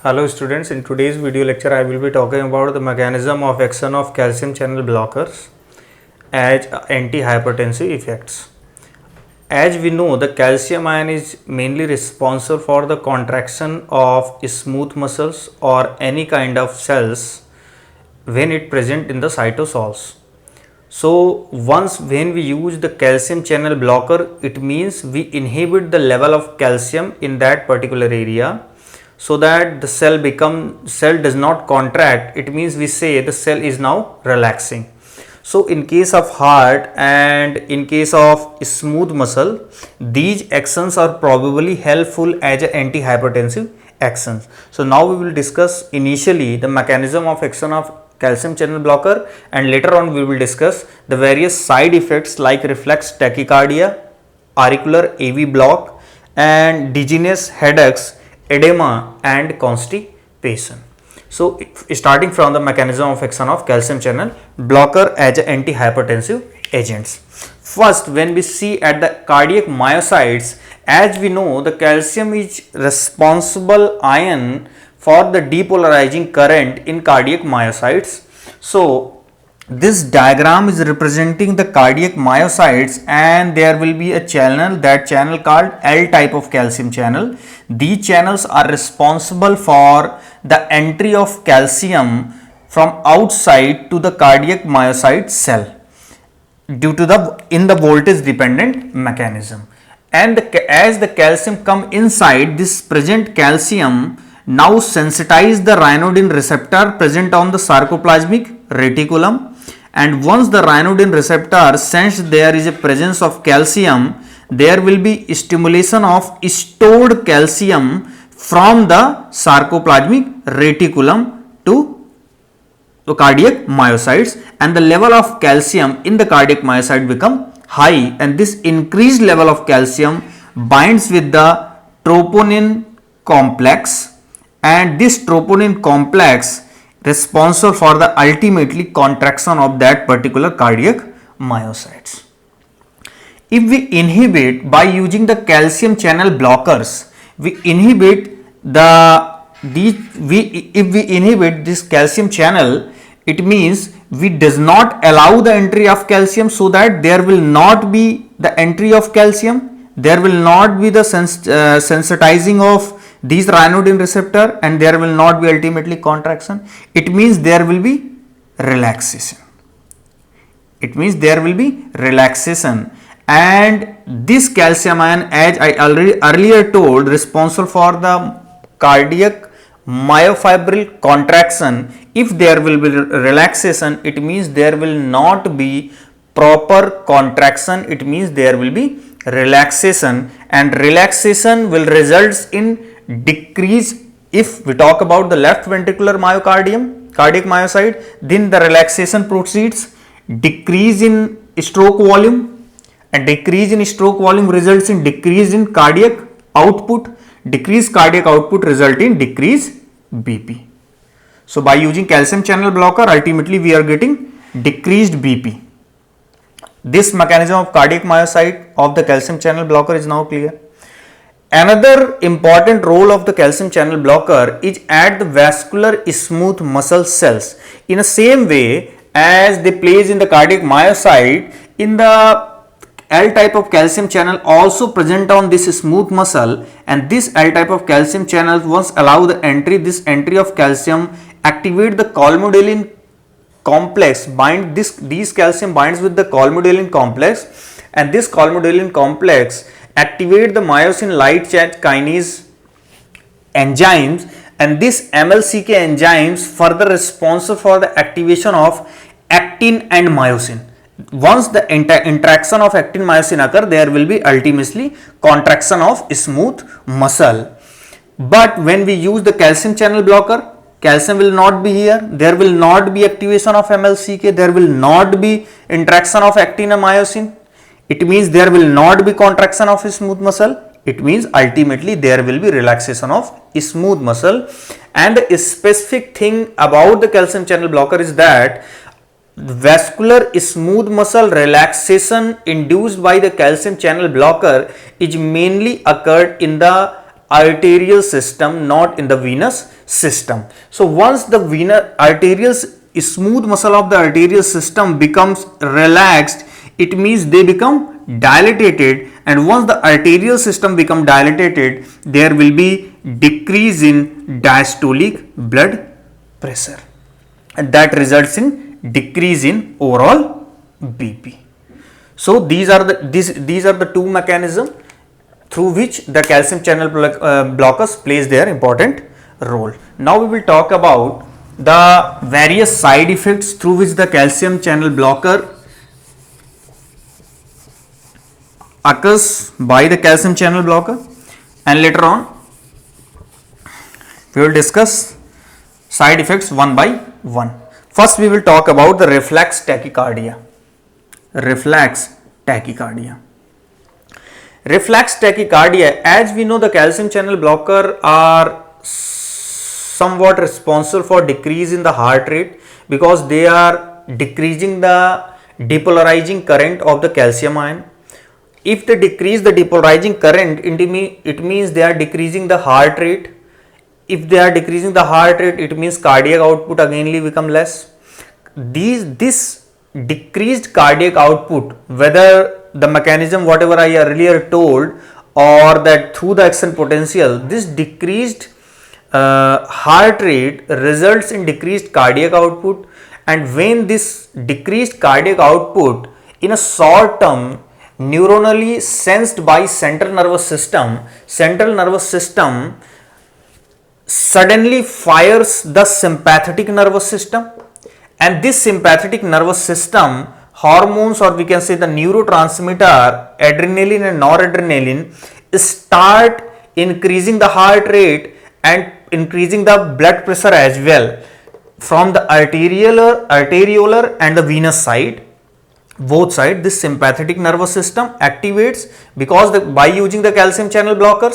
Hello students, in today's video lecture I will be talking about the mechanism of action of calcium channel blockers as antihypertensive effects. As we know, the calcium ion is mainly responsible for the contraction of smooth muscles or any kind of cells when it present in the cytosols. So once when we use the calcium channel blocker, it means we inhibit the level of calcium in that particular area, so that the cell does not contract. It means we say the cell is now relaxing. So in case of heart and in case of smooth muscle, these actions are probably helpful as antihypertensive actions. So now we will discuss initially the mechanism of action of calcium channel blocker, and later on we will discuss the various side effects like reflex tachycardia, auricular AV block, and dizziness, headaches, edema and constipation. So starting from the mechanism of action of calcium channel blocker as antihypertensive agents. First, when we see at the cardiac myocytes, as we know, the calcium is responsible ion for the depolarizing current in cardiac myocytes. So this diagram is representing the cardiac myocytes, and there will be a channel, that channel called L type of calcium channel. These channels are responsible for the entry of calcium from outside to the cardiac myocyte cell due to the voltage dependent mechanism. And as the calcium come inside, this present calcium now sensitize the ryanodine receptor present on the sarcoplasmic reticulum, and once the ryanodine receptor sense there is a presence of calcium, there will be stimulation of stored calcium from the sarcoplasmic reticulum to the cardiac myocytes, and the level of calcium in the cardiac myocyte become high, and this increased level of calcium binds with the troponin complex, and this troponin complex responsible for the ultimately contraction of that particular cardiac myocytes. If we inhibit by using the calcium channel blockers, we inhibit if we inhibit this calcium channel, it means we does not allow the entry of calcium, so that there will not be the entry of calcium, there will not be the sensitizing of these ryanodine receptor, and there will not be ultimately contraction. It means there will be relaxation. It means there will be relaxation, and this calcium ion, as I already earlier told, responsible for the cardiac myofibril contraction. If there will be relaxation, it means there will not be proper contraction. It means there will be relaxation, and relaxation will result in decrease. If we talk about the left ventricular myocardium, cardiac myocyte, then the relaxation proceeds, decrease in stroke volume, and decrease in stroke volume results in decrease in cardiac output. Decreased cardiac output result in decreased BP. So by using calcium channel blocker, ultimately we are getting decreased BP. This mechanism of cardiac myocyte of the calcium channel blocker is now clear. Another important role of the calcium channel blocker is at the vascular smooth muscle cells. In the same way as they plays in the cardiac myocyte, in the L type of calcium channel also present on this smooth muscle, and this L type of calcium channel once allow the entry, this entry of calcium activate the colmogylin complex, these calcium binds with the colmogylin complex, and this colmogylin complex activate the myosin light chain kinase enzymes, and this MLCK enzymes further responsible for the activation of actin and myosin. Once the interaction of actin myosin occur, there will be ultimately contraction of smooth muscle. But when we use the calcium channel blocker, calcium will not be here, there will not be activation of MLCK, there will not be interaction of actin and myosin. It means there will not be contraction of smooth muscle. It means ultimately there will be relaxation of smooth muscle. And the specific thing about the calcium channel blocker is that vascular smooth muscle relaxation induced by the calcium channel blocker is mainly occurred in the arterial system, not in the venous system. So once the smooth muscle of the arterial system becomes relaxed, it means they become dilated, and once the arterial system become dilated, there will be decrease in diastolic blood pressure, and that results in decrease in overall BP. So these are the two mechanisms through which the calcium channel blockers plays their important role. Now we will talk about the various side effects through which the calcium channel blocker occurs by the calcium channel blocker, and later on we will discuss side effects one by one. First we will talk about the reflex tachycardia. Reflex tachycardia. Reflex tachycardia, as we know, the calcium channel blocker are somewhat responsible for decrease in the heart rate because they are decreasing the depolarizing current of the calcium ion. If they decrease the depolarizing current, it means they are decreasing the heart rate. If they are decreasing the heart rate, it means cardiac output againly become less. This decreased cardiac output, whether the mechanism whatever I earlier told or that through the action potential, this decreased heart rate results in decreased cardiac output, and when this decreased cardiac output in a short term neuronally sensed by central nervous system suddenly fires the sympathetic nervous system, and this sympathetic nervous system hormones, or we can say the neurotransmitter adrenaline and noradrenaline, start increasing the heart rate and increasing the blood pressure as well from the arteriolar and the venous side. Both sides, this sympathetic nervous system activates because by using the calcium channel blocker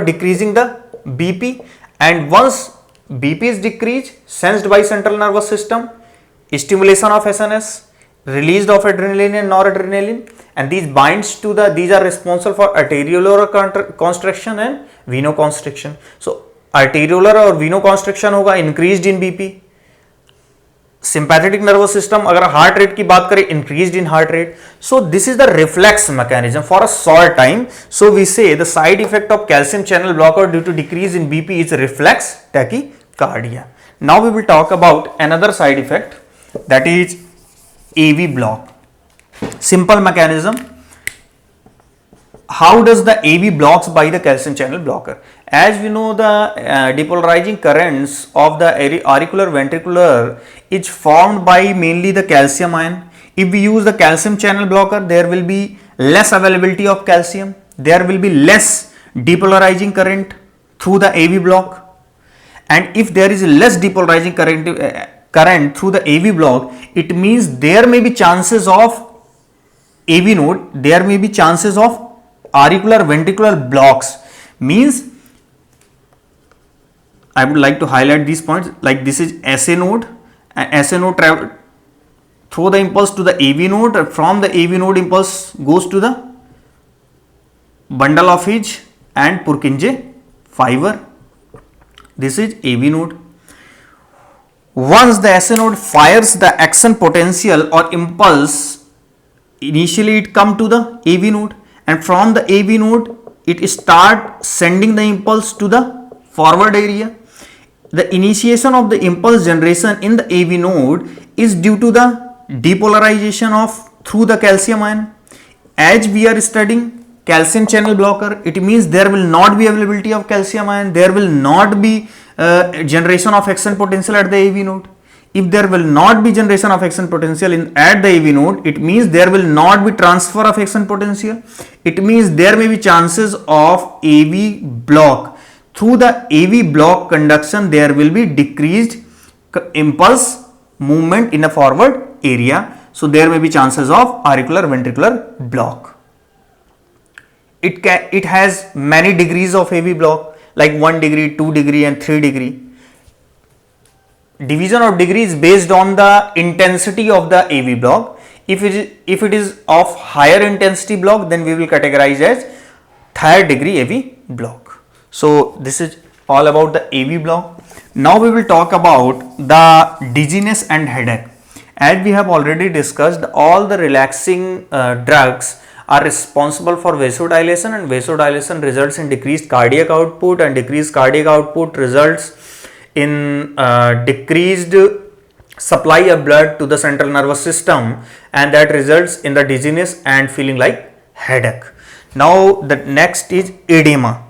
decreasing the BP, and once BP is decreased, sensed by central nervous system, stimulation of SNS, released of adrenaline and noradrenaline, and these are responsible for arteriolar constriction and venoconstriction. So arteriolar or venoconstriction होगा increased in BP. Sympathetic nervous system, अगर heart rate की बात करें, increased in heart rate. So this is the reflex mechanism for a short time. So we say the side effect of calcium channel blocker due to decrease in BP is reflex tachycardia. Now we will talk about another side effect, that is AV block. Simple mechanism. How does the AV blocks by the calcium channel blocker? As we know, the depolarizing currents of the auricular ventricular is formed by mainly the calcium ion. If we use the calcium channel blocker, there will be less availability of calcium. There will be less depolarizing current through the AV block. And if there is less depolarizing current through the AV block, it means there may be chances of AV node, there may be chances of auricular ventricular blocks. Means I would like to highlight these points, like this is SA node, and SA node travel through the impulse to the AV node, from the AV node impulse goes to the bundle of His and Purkinje fiber. This is AV node. Once the SA node fires the action potential or impulse, initially it come to the AV node, and from the AV node it start sending the impulse to the forward area. The initiation of the impulse generation in the AV node is due to the depolarization of through the calcium ion. As we are studying calcium channel blocker, it means there will not be availability of calcium ion, there will not be generation of action potential at the AV node. If there will not be generation of action potential at the AV node, it means there will not be transfer of action potential. It means there may be chances of AV block. Through the AV block conduction, there will be decreased impulse movement in a forward area. So there may be chances of auricular ventricular block. It has many degrees of AV block, like 1 degree, 2 degree and 3 degree. Division of degree is based on the intensity of the AV block. If it is of higher intensity block, then we will categorize as 3rd degree AV block. So this is all about the AV block. Now we will talk about the dizziness and headache. As we have already discussed, all the relaxing drugs are responsible for vasodilation, and vasodilation results in decreased cardiac output, and decreased cardiac output results in decreased supply of blood to the central nervous system, and that results in the dizziness and feeling like headache. Now the next is edema.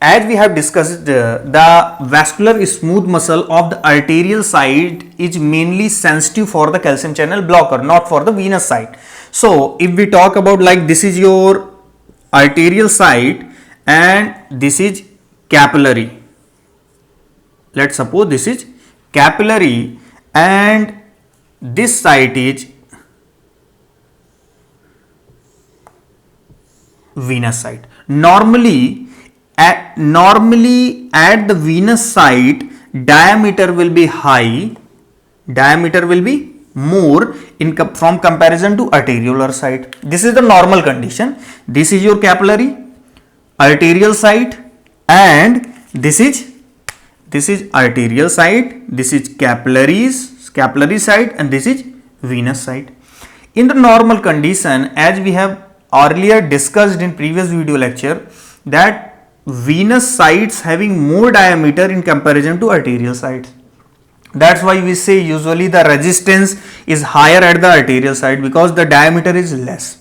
As we have discussed, the vascular smooth muscle of the arterial side is mainly sensitive for the calcium channel blocker, not for the venous side. So if we talk about, like, this is your arterial side and this is capillary. Let's suppose this is capillary and this side is venous side. Normally at the venous side, diameter will be high, diameter will be more from comparison to arteriolar side. This is the normal condition. This is your capillary, arterial side, and this is arterial side, this is capillary side, and this is venous side. In the normal condition, as we have earlier discussed in previous video lecture, that venous sides having more diameter in comparison to arterial sides. That's why we say usually the resistance is higher at the arterial side, because the diameter is less.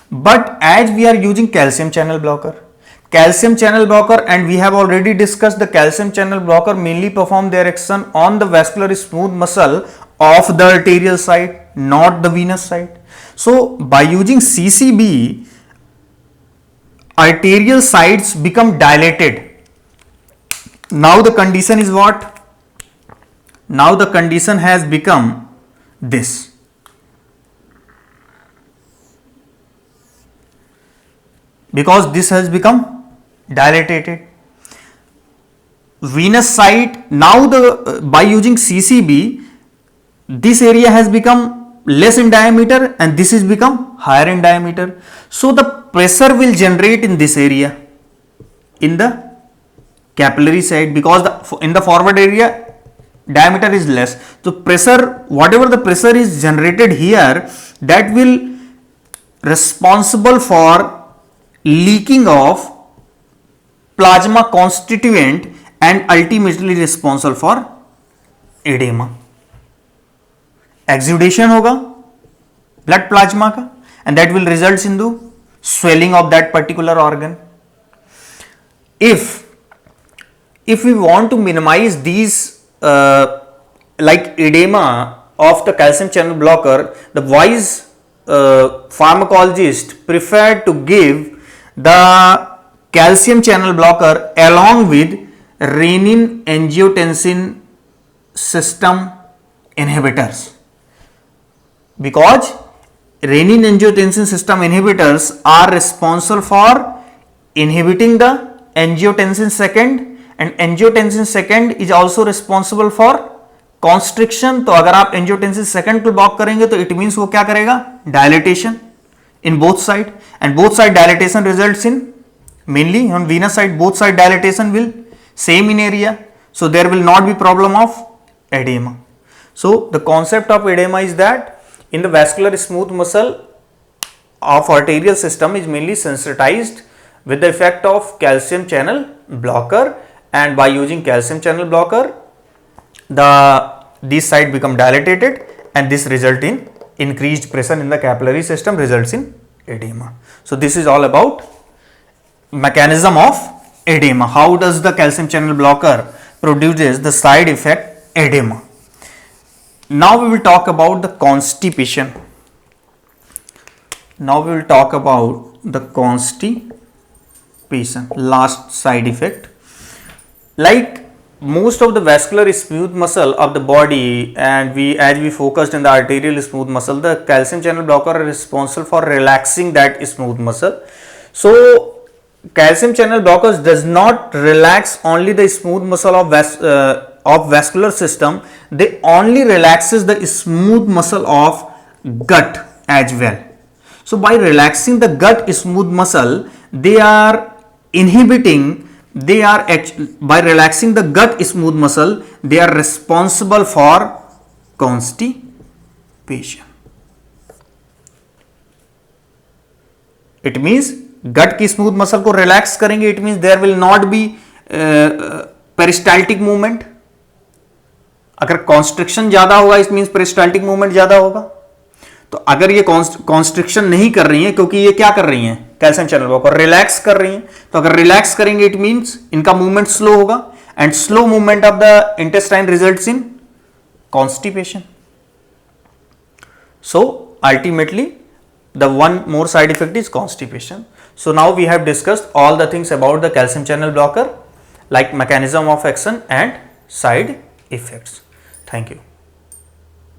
But as we are using calcium channel blocker, and we have already discussed, the calcium channel blocker mainly perform their action on the vascular smooth muscle of the arterial side, not the venous side. So by using CCB, arterial sides become dilated. Now the condition is what? Now the condition has become this. Because this has become dilated. Venous side, now by using CCB, this area has become less in diameter and this is become higher in diameter. So the pressure will generate in this area, in the capillary side, because in the forward area diameter is less. So pressure, whatever the pressure is generated here, that will responsible for leaking of plasma constituent and ultimately responsible for edema. Exudation होगा blood plasma का, and that will result in the swelling of that particular organ. If we want to minimize these like edema of the calcium channel blocker, the wise pharmacologist prefer to give the calcium channel blocker along with renin angiotensin system inhibitors, because renin angiotensin system inhibitors are responsible for inhibiting the angiotensin second, and angiotensin second is also responsible for constriction. तो अगर आप angiotensin second को block करेंगे तो it means वो क्या करेगा? Dilatation in both side, and both side dilatation results in, mainly on venous side, both side dilatation will same in area, so there will not be problem of edema. So the concept of edema is that in the vascular smooth muscle of arterial system is mainly sensitized with the effect of calcium channel blocker, and by using calcium channel blocker, this side become dilated and this result in increased pressure in the capillary system, results in edema. So this is all about mechanism of edema. How does the calcium channel blocker produces the side effect edema? Now we will talk about the constipation. Last side effect. Like most of the vascular smooth muscle of the body, and as we focused in the arterial smooth muscle, the calcium channel blocker is responsible for relaxing that smooth muscle. So calcium channel blockers does not relax only the smooth muscle of vascular system, they only relaxes the smooth muscle of gut as well. So by relaxing the gut smooth muscle, they are inhibiting, they are by relaxing the gut smooth muscle, they are responsible for constipation. It means gut की smooth muscle को relax करेंगे, it means there will not be peristaltic movement. अगर constriction ज्यादा होगा, it means peristaltic movement ज्यादा होगा. तो अगर ये कॉन्स्ट्रिक्शन नहीं कर रही है, क्योंकि ये क्या कर रही हैं, कैल्शियम चैनल ब्लॉक और रिलैक्स कर रही हैं, तो अगर रिलैक्स करेंगे इट मींस इनका मूवमेंट स्लो होगा, and slow movement of the intestine results in constipation. So ultimately the one more side effect is constipation. So now we have discussed all the things about the calcium channel blocker, like mechanism of action and side effects. Thank you.